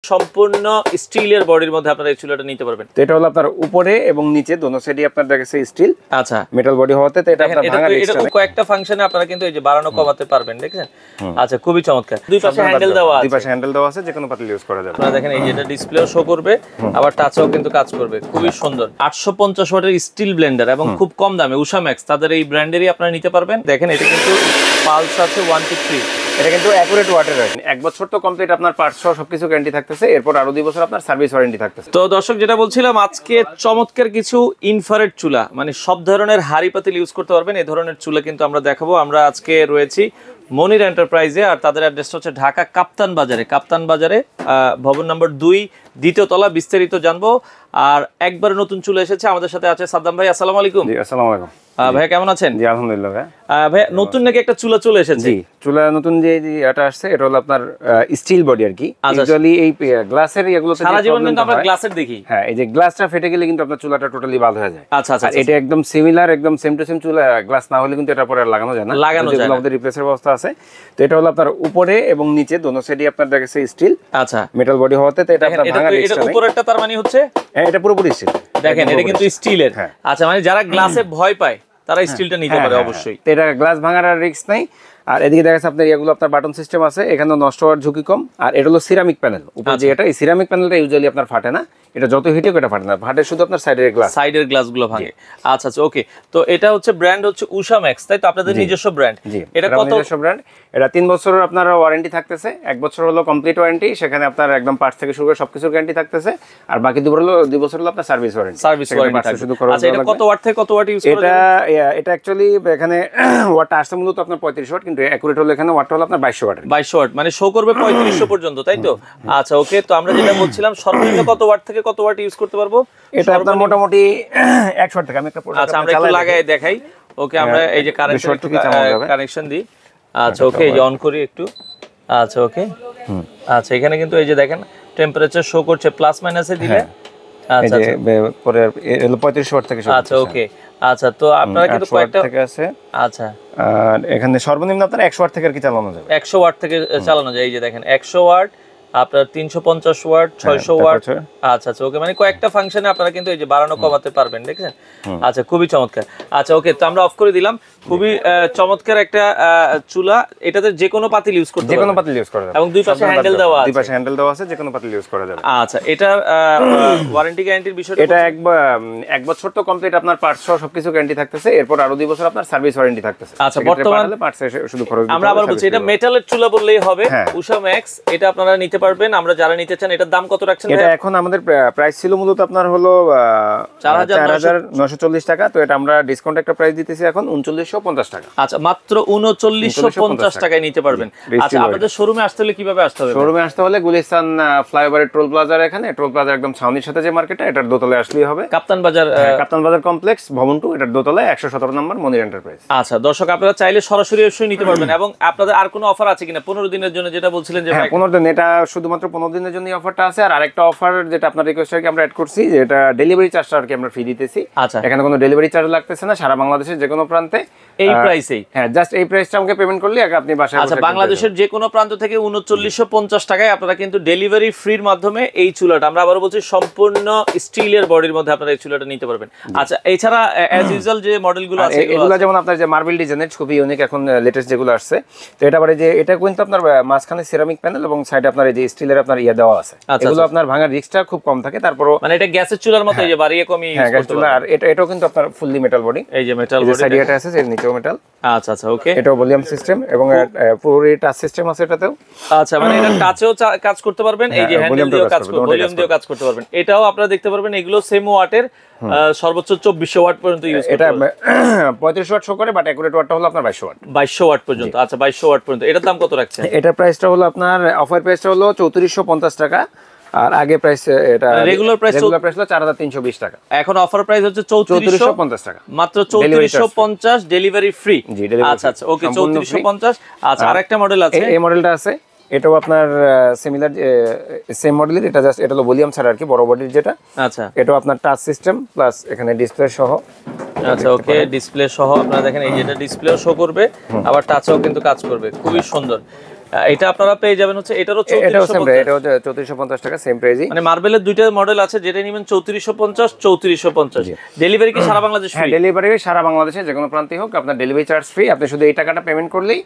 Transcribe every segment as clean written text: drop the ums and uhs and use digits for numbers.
সম্পূর্ণ স্টিলের বডির মধ্যে আপনারা এই চুলাটা নিতে পারবেন। তো এটা হলো আপনার উপরে এবং নিচে দোনো সাইডে আপনার দেখেছে স্টিল, আচ্ছা মেটাল বডি হওয়াতে তো এটা আপনার ভাঙার রিস্ক নেই। কয়েকটা ফাংশনে আপনারা কিন্তু এই যে বাড়ানো কমাতে পারবেন, দেখেন। আচ্ছা, খুবই চমৎকার। দুই পাশে হ্যান্ডেল দেওয়া আছে, দুই পাশে হ্যান্ডেল দেওয়া আছে, যে কোনো পাতিল ইউজ করা যাবে। আপনারা দেখেন এই যে এটা ডিসপ্লেও শো করবে, আবার টাচও কিন্তু কাজ করবে, খুবই সুন্দর। 850 ওয়াটের স্টিল ব্লেন্ডার এবং খুব কম দামে উষা ম্যাক্স তাদের এই ব্র্যান্ডেরই আপনারা নিতে পারবেন। দেখেন এটা কিন্তু পালস আছে 1 to 3, এটা কিন্তু অ্যাকুরেট ওয়াটের আছে। 1 বছর তো কমপ্লিট আপনার পার্টস সহ সবকিছু গ্যারান্টি থাকতেছে, এরপর আরো 2 বছর আপনার সার্ভিস ওয়ারেন্টি থাকতেছে। তো দর্শক, যেটা বলছিলাম, আজকে চমৎকার কিছু ইনফ্রারেড চুলা, মানে সব ধরনের হাড়ি পাতিল ইউজ করতে পারবেন এই ধরনের চুলা কিন্তু আমরা দেখাবো। আমরা আজকে রয়েছি মনির এন্টারপ্রাইজে, আর তাদের অ্যাড্রেসটা হচ্ছে ঢাকা কাপ্তান বাজারে ভবন নম্বর 2, দ্বিতীয় তলা। বিস্তারিত জানবো। আর একবার নতুন চুলা এসেছে, আমাদের সাথে আছে সাদ্দাম ভাই। আসসালামু আলাইকুম। জি, আসসালামু আলাইকুম ভাইয়া, কেমন আছেন? জি, আলহামদুলিল্লাহ ভাই। ভাইয়া, নতুন নাকি একটা চুলা চলে এসেছে? জি, চুলা নতুন যে এটা আসছে এটা হলো আপনার স্টিল বডি আর কি। ইউজুয়ালি এই গ্লাসের এগুলোতে সারা জীবন কিন্তু আমরা গ্লাসের দেখি। হ্যাঁ, এই যে গ্লাসটা ফেটে গেলে কিন্তু আপনার চুলাটা টোটালি বাদ হয়ে যায়। আচ্ছা আচ্ছা, এটা একদম সিমিলার, একদম সেম টু সেম চুলা। গ্লাস না হলে কিন্তু এটা পরে আর লাগানো যায় না, যেগুলো আমাদের রিপ্লেসের ব্যবস্থা আছে। তো এটা হলো আপনার উপরে এবং নিচে দোনো সাইডে আপনার দেখেছে স্টিল, আচ্ছা, মেটাল বডি হওয়াতে তো এটা আপনার ভাঙার রিস্ক নেই। এটা উপরেরটা তার মানে হচ্ছে, হ্যাঁ, এটা পুরোপুরি স্টিল। দেখেন এটা কিন্তু স্টিলের। আচ্ছা, মানে যারা গ্লাসে ভয় পায় তারা স্টিলটা নিতে পারে অবশ্যই। এটা গ্লাস ভাঙার আর রিস্ক নাই। আর এদিকে দেখা যাচ্ছে আপনার এগুলো আপনার বাটন সিস্টেম আছে, এখানে নষ্ট হওয়ার ঝুঁকি কম। আর এটা হলো সিরামিক প্যানেল উপরে, যে এটা এই সিরামিক প্যানেলটা ইউজুয়ালি আপনার ফাটে না, এটা যত হিটে এটা ফাটে না, ফাটে শুধু আপনার সাইডের গ্লাসগুলো ভাঙে। আচ্ছা আচ্ছা, ওকে। তো এটা হচ্ছে ব্র্যান্ড হচ্ছে উষা ম্যাক্স, তাই তো? আপনাদের নিজস্ব ব্র্যান্ড? জি, এটা কত? নিজস্ব ব্র্যান্ড। এটা 3 বছরের আপনার ওয়ারেন্টি থাকতেছে। 1 বছর হলো কমপ্লিট ওয়ারেন্টি, সেখানে আপনার একদম পার্টস থেকে শুরু করে সবকিছুর গ্যারান্টি থাকতেছে। আর বাকি 2 বছর হলো আপনার সার্ভিস ওয়ারেন্টি। শুধু খরচ। আচ্ছা, এটা কত ওয়াট থেকে কত ওয়াট ইউজ করা যায়? এটা অ্যাকচুয়ালি এখানে ওয়াটটা আসছে মূলত আপনার 35 ওয়াট, কিন্তু অ্যাকুরেট হলো এখানে ওয়াটটা হলো আপনার 2200 ওয়াট। 2200 ওয়াট মানে শো করবে 3500 পর্যন্ত, তাই তো? আচ্ছা, ওকে। তো আমরা যেটা বলছিলাম, সর্বনিম্ন কত ওয়াট থেকে কত ওয়াট ইউজ করতে পারবো? এটা আপনার মোটামুটি 100 ওয়াট থেকে। আমি একটা আচ্ছা, আমরা একটু লাগাই দেখাই। ওকে, আমরা এই যে কানেকশন দিই। আচ্ছা, ওকে, এই যে অন করি একটু। আচ্ছা, ওকে। আচ্ছা, এখানে কিন্তু এই যে দেখেন টেম্পারেচার শো করছে প্লাস মাইনাসে দিলে। আচ্ছা, পরে হলো 3500 ওয়াট থেকে। আচ্ছা, ওকে। আচ্ছা, তো আপনারা কিন্তু কয়েকটা থেকে আছে। আচ্ছা, আর এখানে সর্বনিম্ন আপনার 100 ওয়াট থেকে আর কি চালানো যাবে। 100 ওয়াট থেকে চালানো যায়। এই যে দেখেন 100 ওয়াট, আপনার 350 ওয়াট, 600 ওয়াট। আচ্ছা আচ্ছা, ওকে। মানে কয়েকটা ফাংশনে আপনারা কিন্তু এই যে বাড়ানো কমাতে পারবেন, দেখেন। আচ্ছা, খুবই চমৎকার। আচ্ছা, ওকে। তো আমরা অফ করে দিলাম। খুবই চমৎকার একটা চুলা। এটাতে যে কোনো পাতিল ইউজ করতে পারবেন, যে কোনো পাতিল ইউজ করা যাবে, এবং দুই পাশে হ্যান্ডেল দেওয়া আছে। দুই পাশে হ্যান্ডেল দেওয়া আছে, যে কোনো পাতিল ইউজ করা যাবে। আচ্ছা, এটা ওয়ারেন্টি গ্যারান্টির বিষয়টা? এটা 1 বছর তো কমপ্লিট আপনার পার্টস সহ সবকিছু গ্যারান্টি থাকতেছে, এরপর আরো 2 বছর আপনার সার্ভিস ওয়ারেন্টি থাকতেছে। আচ্ছা, বর্তমানে পার্টস শুধু খরচ। আমরা আবার বলছি, এটা মেটালের চুলা বললেই হবে, উষা ম্যাক্স। এটা আপনারা নিতে পারবেন। আমরা যারা নিতে চান, এটার দাম কত রাখছেন? এটা এখন আমাদের প্রাইস ছিল মূলত আপনার হলো 4940 টাকা। তো এটা আমরা ডিসকাউন্ট একটা প্রাইস দিতেছি এখন 3950 টাকা। আচ্ছা, মাত্র 3950 টাকায় নিতে পারবেন। আচ্ছা, আপনাদের শোরুমে আসতে হলে কিভাবে আসতে হবে? শোরুমে আসতে হলে গুলিস্তান ফ্লাইওভারের টোল প্লাজার, এখানে টোল প্লাজার একদম ছাউনির সাথে যে মার্কেটটা, এটার দোতলায় আসলেই হবে। কাপ্তান বাজার কমপ্লেক্স ভবন 2, এটার দোতলায় 117 নম্বর মনির এন্টারপ্রাইজ। আচ্ছা, দর্শক, আপনারা চাইলে সরাসরি এসে নিতে পারবেন। এবং আপনাদের আর কোনো অফার আছে কিনা 15 দিনের জন্য, যেটা বলছিলেন যে? 15 দিন, এটা শুধুমাত্র 15 দিনের জন্য অফারটা আছে। আর আরেকটা অফার যেটা আপনার রিকোয়েস্ট আর কি আমরা অ্যাড করছি, যে এটা ডেলিভারি চার্জটা আর কি আমরা ফ্রি দিতেছি। আচ্ছা, এখানে কোনো ডেলিভারি চার্জ লাগতেছে না, সারা বাংলাদেশের যে কোনো প্রান্তে এই প্রাইসেই। হ্যাঁ, জাস্ট এই প্রাইসটা আমাকে পেমেন্ট করলে আপনি বাসায়। আচ্ছা, বাংলাদেশের যে কোনো প্রান্ত থেকে 3950 টাকায় আপনারা কিন্তু ডেলিভারি ফ্রির মাধ্যমে এই চুলাটা, আমরা আবারও বলছি, সম্পূর্ণ স্টিলের বডির মধ্যে আপনারা এই চুলাটা নিতে পারবেন। আচ্ছা, এছাড়া অ্যাজ ইউজুয়াল যে মডেলগুলো আছে, এগুলো যেমন আপনার যে মার্বেল ডিজাইনের খুবই ইউনিক, এখন লেটেস্ট যেগুলো আসছে। তো এটা যে এটা কিন্তু আপনার মাঝখানে সিরামিক প্যানেল এবং সাইডে আপনার এই যে স্টিলের আপনার দেওয়া আছে। এগুলো আপনার ভাঙার রিস্কটা খুব কম থাকে। তারপরও মানে এটা গ্যাসের চুলার মতো, এই যে বাড়িয়ে কমিয়ে ইউজ করতে পারবেন। আর এটাও কিন্তু আপনার ফুললি মেটাল বডি। এই যে মেটাল বডি সাইডে এটা আছে, এর নিচেও মেটাল। আচ্ছা আচ্ছা, ওকে। এটাও ভলিউম সিস্টেম এবং পুরো টাচ সিস্টেম আছে এটাতেও। আচ্ছা, মানে এটা টাচেও কাজ করতে পারবেন, এই যে হ্যান্ডেল দিয়েও কাজ করতে, ভলিউম দিয়েও কাজ করতে পারবেন। এটাও আপনারা দেখতে পারবেন, এগুলো সেম ওয়াটের, সর্বোচ্চ 2400 ওয়াট পর্যন্ত ইউজ করতে পারবেন। এটা 3500 ওয়াট শো করে, বাট অ্যাকুরেট ওয়াটটা হলো আপনার 2200 ওয়াট। 2200 ওয়াট পর্যন্ত। আচ্ছা, 2200 ওয়াট পর্যন্ত। এটার দাম কত রাখছেন? এটার প্রাইসটা হলো আপনার অফার প্রাইসটা হলো 3450 টাকা। আর আগে প্রাইস, এটা রেগুলার প্রাইস হলো 4320 টাকা। এখন অফার প্রাইস হচ্ছে 3450 টাকা, মাত্র 3450, ডেলিভারি ফ্রি। আচ্ছা আচ্ছা, ওকে, 3450। আচ্ছা, আরেকটা মডেল আছে, এই মডেলটা আছে, এটাও আপনার সিমিলার সেম মডেলের। এটা জাস্ট এটা হলো ভলিউম ছাড়া আর কি, বড় বডির যেটা। আচ্ছা, এটাও আপনার টাচ সিস্টেম প্লাস এখানে ডিসপ্লে সহ। আচ্ছা, ওকে, ডিসপ্লে সহ আপনারা দেখেন, এই যেটা ডিসপ্লেও শো করবে, আবার টাচও কিন্তু কাজ করবে, খুবই সুন্দর। এটা আপনারা পেয়ে যাবেন হচ্ছে এটারও এটাও সেম 3450 এটা হচ্ছে 3450 টাকা সেম প্রাইসই। মানে মার্বেলের দুইটা মডেল আছে, যেটা নেবেন 3450 3450। ডেলিভারি কি সারা বাংলাদেশ হ্যাঁ ফ্রি? ডেলিভারি সারা বাংলাদেশে যে কোনো প্রান্তে হোক আপনার ডেলিভারি চার্জ ফ্রি। আপনি শুধু এই টাকাটা পেমেন্ট করলেই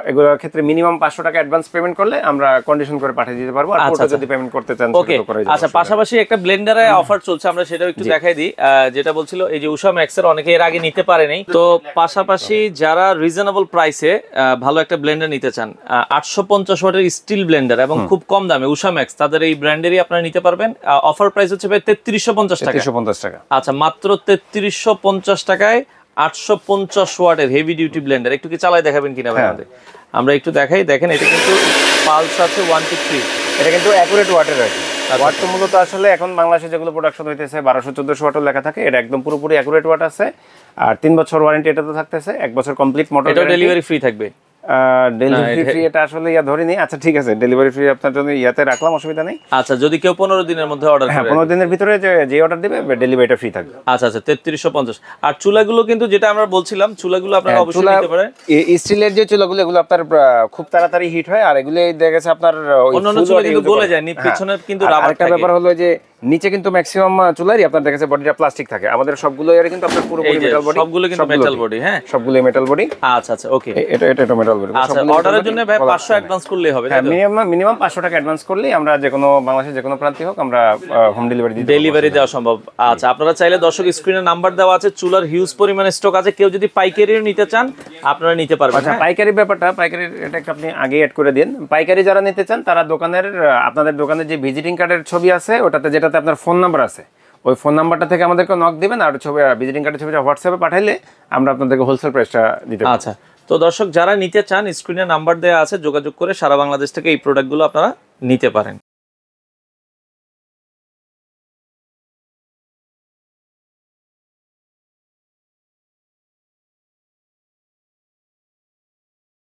এগুলোর ক্ষেত্রে মিনিমাম 500 টাকা অ্যাডভান্স পেমেন্ট করলে আমরা কন্ডিশন করে পাঠিয়ে দিতে পারবো। আর পুরোটা যদি পেমেন্ট করতে চান ওকে। সেটা তো করাই যাবে। আচ্ছা, পাশাপাশি একটা ব্লেন্ডারে অফার চলছে, আমরা সেটাও একটু দেখাই দিই। যেটা বলছিল এই যে উষা ম্যাক্সের অনেকে এর আগে নিতে পারেনি, তো পাশাপাশি যারা রিজনেবল প্রাইসে ভালো একটা ব্লেন্ডার নিতে চান, 850 ওয়াটের স্টিল ব্লেন্ডার এবং খুব কম দামে উষা ম্যাক্স, তাদের এই ব্র্যান্ডেরই আপনারা নিতে পারবেন। অফার প্রাইস হচ্ছে ভাই 3350 টাকা। 3350 টাকা। আচ্ছা, মাত্র 3350 টাকায় 850 ওয়াটের হেভি ডিউটি ব্লেন্ডার। একটু কি চালায় দেখাবেন কিনা ভাই আমাদের? আমরা একটু দেখাই। দেখেন এটা কিন্তু পালস আছে 1 to 3। এটা কিন্তু অ্যাকুরেট ওয়াটের আর কি। ওয়াট তো মূলত আসলে এখন বাংলাদেশে যেগুলো প্রোডাকশন হইতেছে 1200-1400 ওয়াটও লেখা থাকে, এটা একদম পুরোপুরি অ্যাকুরেট ওয়াট আছে। আর 3 বছর ওয়ারেন্টি এটা তো থাকতেছে, 1 বছর কমপ্লিট মোটর। এটা ডেলিভারি ফ্রি থাকবে? ডেলিভারি ফ্রি এটা আসলে ধরিনি। আচ্ছা ঠিক আছে, ডেলিভারি ফ্রি আপনার জন্য ইয়াতে রাখলাম, অসুবিধা নেই। আচ্ছা, যদি কেউ 15 দিনের মধ্যে অর্ডার করে? হ্যাঁ 15 দিনের ভিতরে যে অর্ডার দিবে ডেলিভারিটা ফ্রি থাকবে। আচ্ছা আচ্ছা, 3350। আর চুলাগুলো কিন্তু যেটা আমরা বলছিলাম, চুলাগুলো আপনারা অবশ্যই নিতে পারেন। স্টিলের যে চুলাগুলো এগুলো আপনার খুব তাড়াতাড়ি হিট হয়, আর এগুলো দেখা গেছে আপনার অন্যান্য চুলা কিন্তু গলে যায়, পিছনে কিন্তু রাবার থাকে। একটা ব্যাপার হলো যে নিচে কিন্তু ম্যাক্সিমাম চুলারই আপনার দেখা যাচ্ছে বডিটা প্লাস্টিক থাকে, আমাদের সবগুলো এর কিন্তু আপনার পুরোপুরি মেটাল বডি। সবগুলো কিন্তু মেটাল বডি। হ্যাঁ সবগুলো মেটাল বডি। আচ্ছা আচ্ছা, ওকে। এটা মেটাল বডি। আচ্ছা, অর্ডারের জন্য ভাই 500 অ্যাডভান্স করলেই হবে? হ্যাঁ, মিনিমাম 500 টাকা অ্যাডভান্স করলেই আমরা যে কোনো বাংলাদেশের যে কোনো প্রান্তে হোক আমরা হোম ডেলিভারি দিই। ডেলিভারি দেওয়া সম্ভব। আচ্ছা, আপনারা চাইলে দর্শক স্ক্রিনে নাম্বার দেওয়া আছে, চুলার হিউজ পরিমাণে স্টক আছে, কেউ যদি পাইকারিও নিতে চান আপনারা নিতে পারবেন। আচ্ছা, পাইকারি ব্যাপারটা, পাইকারি এটা আপনি আগে অ্যাড করে দিন। পাইকারি যারা নিতে চান তারা দোকানের আপনাদের দোকানের যে ভিজিটিং কার্ডের ছবি আছে ওটাতে, যেটাতে আপনার ফোন নাম্বার আছে, ওই ফোন নাম্বারটা থেকে আমাদেরকে নক দিবেন, আর ছবি ভিজিটিং কার্ডের ছবিটা হোয়াটসঅ্যাপে পাঠাইলে আমরা আপনাদেরকে হোলসেল প্রাইসটা দিতে পারবো। আচ্ছা, তো দর্শক যারা নিতে চান স্ক্রিনে নাম্বার দেওয়া আছে, যোগাযোগ করে সারা বাংলাদেশ থেকে এই প্রোডাক্টগুলো আপনারা নিতে পারেন।